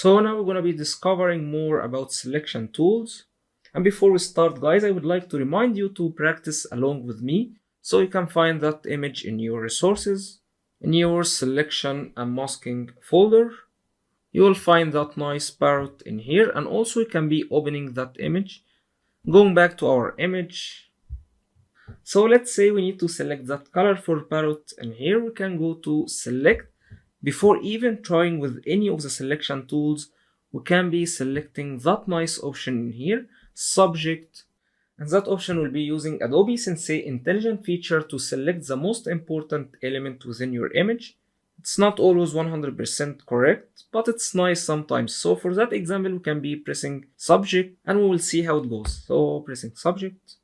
So now we're going to be discovering more about selection tools. And before we start, guys, I would like to remind you to practice along with me so you can find that image in your resources. In your selection and masking folder, you will find that nice parrot in here, and also you can be opening that image. Going back to our image. So let's say we need to select that colorful parrot in here. We can go to select. Before even trying with any of the selection tools, we can be selecting that nice option in here, subject, and that option will be using Adobe Sensei intelligent feature to select the most important element within your image. It's not always 100% correct, but it's nice sometimes. So for that example, we can be pressing subject and we will see how it goes. So pressing subject.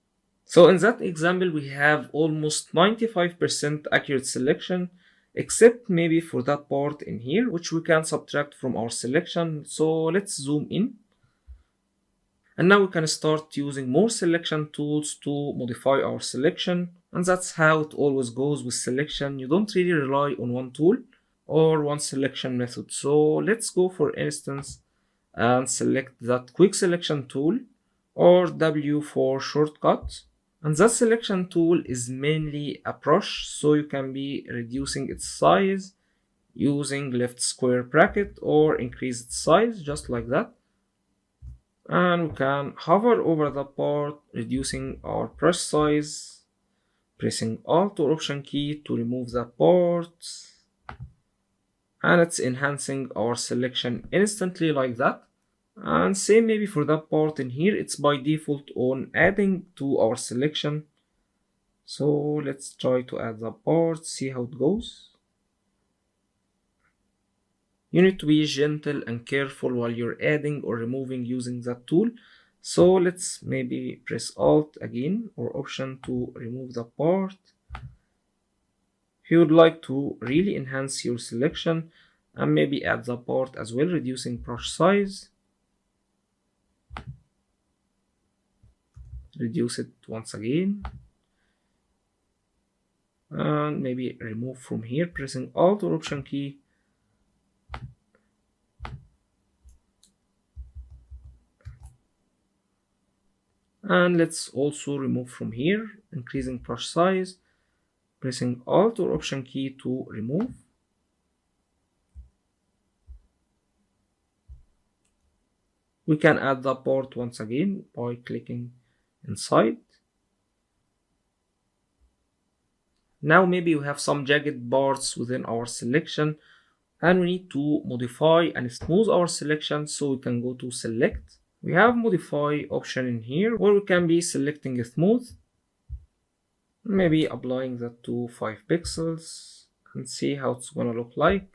So in that example, we have almost 95% accurate selection, except maybe for that part in here, which we can subtract from our selection. So let's zoom in. And now we can start using more selection tools to modify our selection. And that's how it always goes with selection. You don't really rely on one tool or one selection method. So let's go for instance and select that quick selection tool, or W for shortcut. And that selection tool is mainly a brush, so you can be reducing its size using left square bracket or increase its size just like that. And we can hover over the part, reducing our brush size, pressing Alt or Option key to remove the part, and it's enhancing our selection instantly like that. And same maybe for that part in here, it's by default on adding to our selection. So let's try to add the part, see how it goes. You need to be gentle and careful while you're adding or removing using that tool. So let's maybe press Alt again or Option to remove the part. If you would like to really enhance your selection and maybe add the part as well, reducing brush size. Reduce it once again. And maybe remove from here, pressing Alt or Option key. And let's also remove from here, increasing brush size, pressing Alt or Option key to remove. We can add the part once again by clicking inside. Now maybe we have some jagged parts within our selection and we need to modify and smooth our selection, so we can go to select. We have modify option in here where we can be selecting smooth, maybe applying that to 5 pixels and see how it's gonna look like.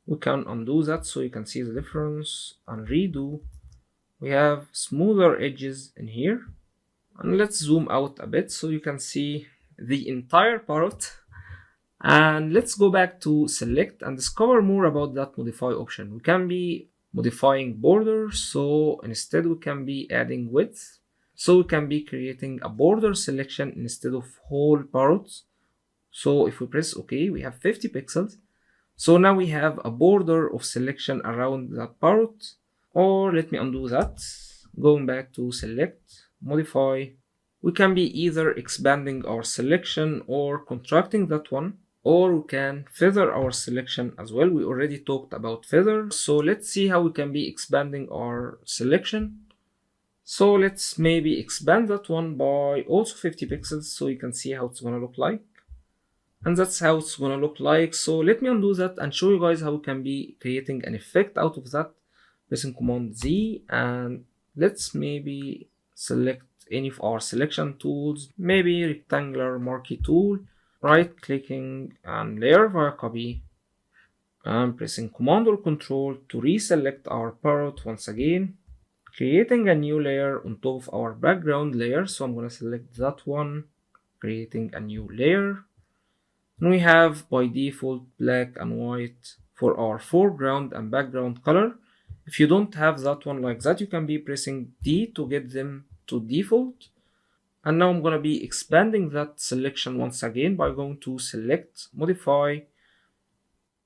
We can undo that so you can see the difference and redo. We have smoother edges in here, and let's zoom out a bit so you can see the entire parrot. And let's go back to select and discover more about that modify option. We can be modifying borders, so instead we can be adding width, so we can be creating a border selection instead of whole parrots. So if we press OK, we have 50 pixels. So now we have a border of selection around that parrot. Or let me undo that. Going back to select, modify. We can be either expanding our selection or contracting that one, or we can feather our selection as well. We already talked about feather. So let's see how we can be expanding our selection. So let's maybe expand that one by also 50 pixels so you can see how it's gonna look like. And that's how it's gonna look like. So let me undo that and show you guys how we can be creating an effect out of that. Pressing Command Z, and let's maybe select any of our selection tools, maybe rectangular marquee tool, right clicking and layer via copy, and pressing Command or Control to reselect our parrot once again, creating a new layer on top of our background layer. So I'm gonna select that one, creating a new layer. And we have by default black and white for our foreground and background color. If you don't have that one like that, you can be pressing D to get them to default. And now I'm gonna be expanding that selection once again by going to select, modify,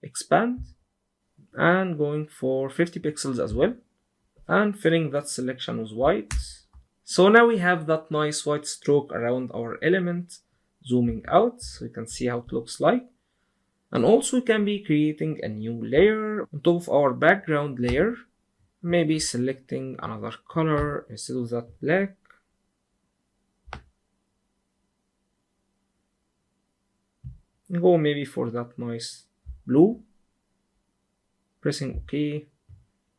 expand. and going for 50 pixels as well, and filling that selection with white. So now we have that nice white stroke around our element. Zooming out so you can see how it looks like. And also we can be creating a new layer on top of our background layer, maybe selecting another color instead of that black. Go maybe for that nice blue, pressing OK.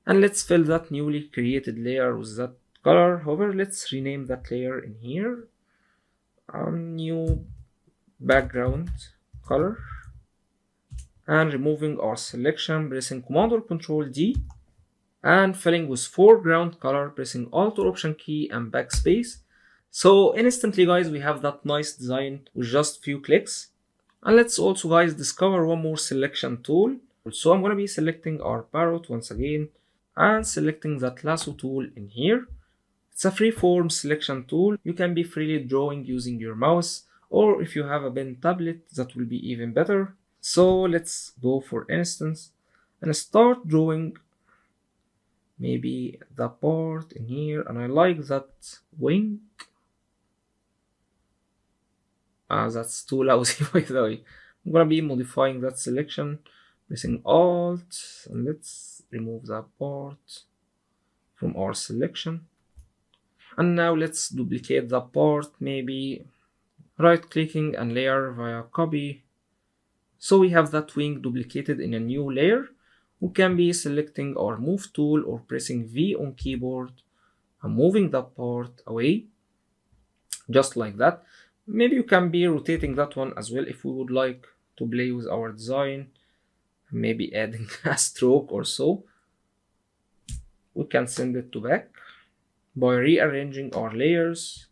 And let's fill that newly created layer with that color. However, let's rename that layer in here. New background color. And removing our selection, pressing Command or Control D. And filling with foreground color, pressing Alt or Option key and backspace. So instantly guys, we have that nice design with just few clicks. And let's also guys discover one more selection tool. So I'm going to be selecting our parrot once again and selecting that lasso tool in here. It's a freeform selection tool. You can be freely drawing using your mouse, or if you have a pen tablet, that will be even better. So let's go for instance and start drawing maybe the part in here, and I like that wing. That's too lousy by the way. I'm gonna be modifying that selection, pressing Alt, and let's remove that part from our selection. And now let's duplicate the part, maybe right clicking and layer via copy. So we have that wing duplicated in a new layer. We can be selecting our move tool or pressing V on keyboard and moving that part away, just like that. Maybe you can be rotating that one as well if we would like to play with our design, maybe adding a stroke or so. We can send it to back by rearranging our layers.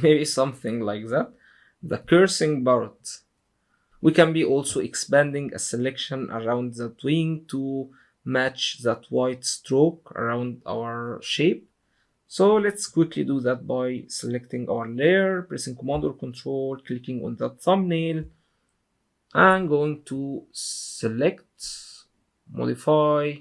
Maybe something like that. The cursing parrot. We can be also expanding a selection around that wing to match that white stroke around our shape. So let's quickly do that by selecting our layer, pressing Command or Control, clicking on that thumbnail, and going to select, modify,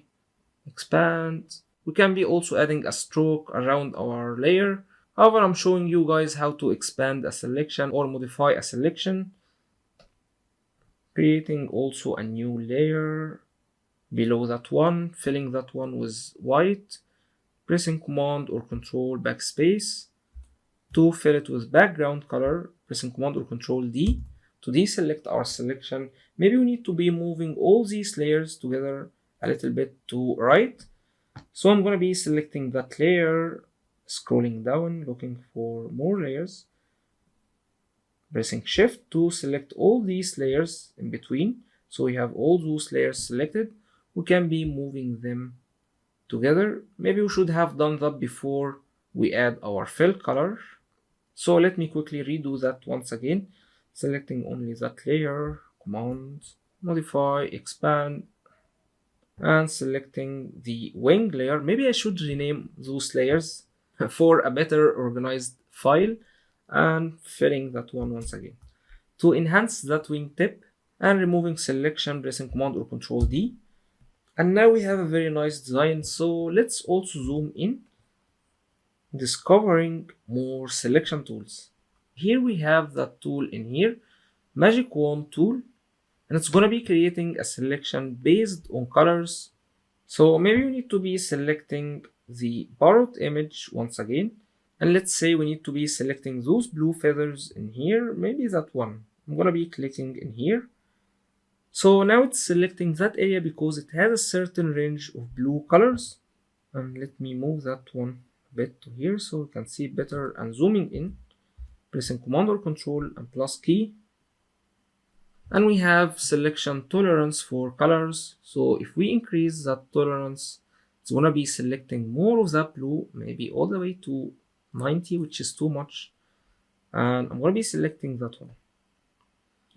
expand. We can be also adding a stroke around our layer. However, I'm showing you guys how to expand a selection or modify a selection. Creating also a new layer below that one, filling that one with white, pressing Command or Control backspace to fill it with background color, pressing Command or Control D to deselect our selection. Maybe we need to be moving all these layers together a little bit to right. So I'm going to be selecting that layer, scrolling down, looking for more layers, pressing Shift to select all these layers in between. So we have all those layers selected. We can be moving them together. Maybe we should have done that before we add our fill color. So let me quickly redo that once again, selecting only that layer, Command, modify, expand, and selecting the wing layer. Maybe I should rename those layers for a better organized file, and filling that one once again. To enhance that wing tip and removing selection, pressing Command or Control D. And now we have a very nice design. So let's also zoom in, discovering more selection tools. Here we have that tool in here, Magic Wand tool, and it's gonna be creating a selection based on colors. So maybe we need to be selecting the parrot image once again, and let's say we need to be selecting those blue feathers in here, maybe that one. I'm gonna be clicking in here. So now it's selecting that area because it has a certain range of blue colors. And let me move that one a bit to here so you can see better, and zooming in, pressing Command or Control and plus key. And we have selection tolerance for colors. So if we increase that tolerance, it's gonna be selecting more of that blue, maybe all the way to 90, which is too much. And I'm gonna be selecting that one.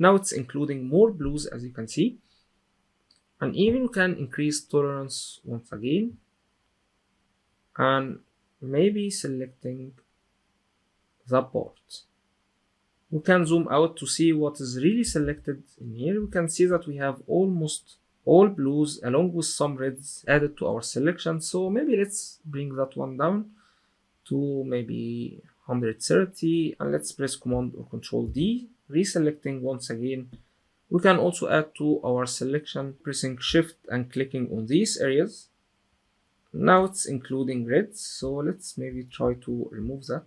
Now it's including more blues, as you can see. And even you can increase tolerance once again. And maybe selecting that part. We can zoom out to see what is really selected in here. We can see that we have almost all blues along with some reds added to our selection. So maybe let's bring that one down to maybe 130, and let's press Command or Control D, reselecting once again. We can also add to our selection pressing Shift and clicking on these areas. Now it's including reds, so let's maybe try to remove that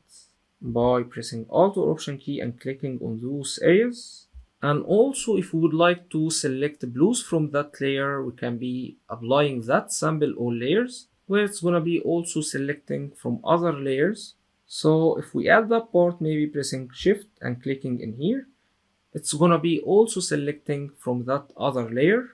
by pressing Alt or Option key and clicking on those areas. And also, if we would like to select blues from that layer, we can be applying that sample all layers, where it's gonna be also selecting from other layers. So if we add that part, maybe pressing Shift and clicking in here, it's gonna be also selecting from that other layer.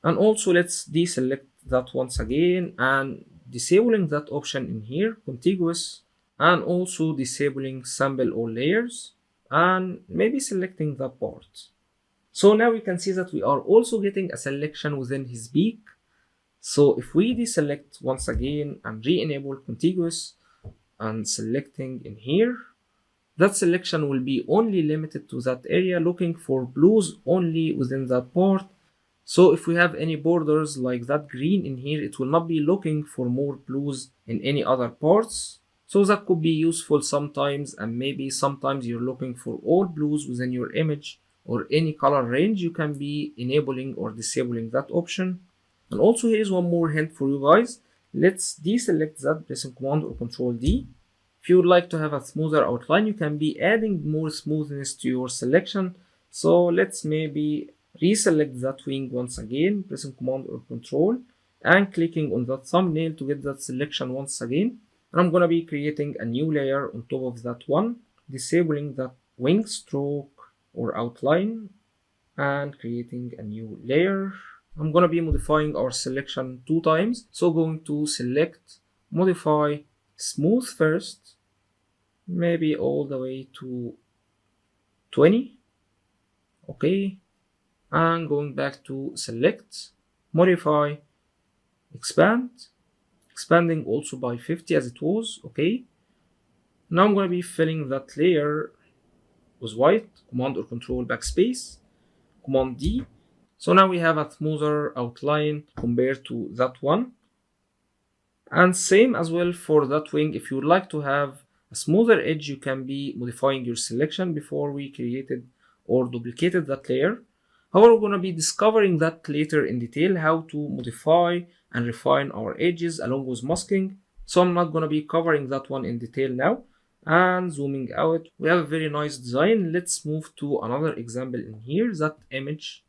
And also let's deselect that once again and disabling that option in here, contiguous, and also disabling sample all layers and maybe selecting that part. So now we can see that we are also getting a selection within his beak. So if we deselect once again and re-enable contiguous and selecting in here, that selection will be only limited to that area, looking for blues only within that part. So if we have any borders like that green in here, it will not be looking for more blues in any other parts. So that could be useful sometimes, and maybe sometimes you're looking for all blues within your image or any color range, you can be enabling or disabling that option. And also here is one more hint for you guys. Let's deselect that pressing Command or Control D. If you would like to have a smoother outline, you can be adding more smoothness to your selection. So let's maybe reselect that wing once again, pressing Command or Control and clicking on that thumbnail to get that selection once again. And I'm gonna be creating a new layer on top of that one, disabling that wing stroke or outline and creating a new layer. I'm gonna be modifying our selection 2 times. So going to select, modify, smooth first, maybe all the way to 20. Okay. And going back to select, modify, expand, expanding also by 50 as it was. Okay. Now I'm going to be filling that layer with white, Command or Control backspace, Command D. So now we have a smoother outline compared to that one. And same as well for that wing. If you would like to have a smoother edge, you can be modifying your selection before we created or duplicated that layer. However, we're going to be discovering that later in detail, how to modify and refine our edges along with masking. So I'm not going to be covering that one in detail now. And zooming out, we have a very nice design. Let's move to another example in here, that image.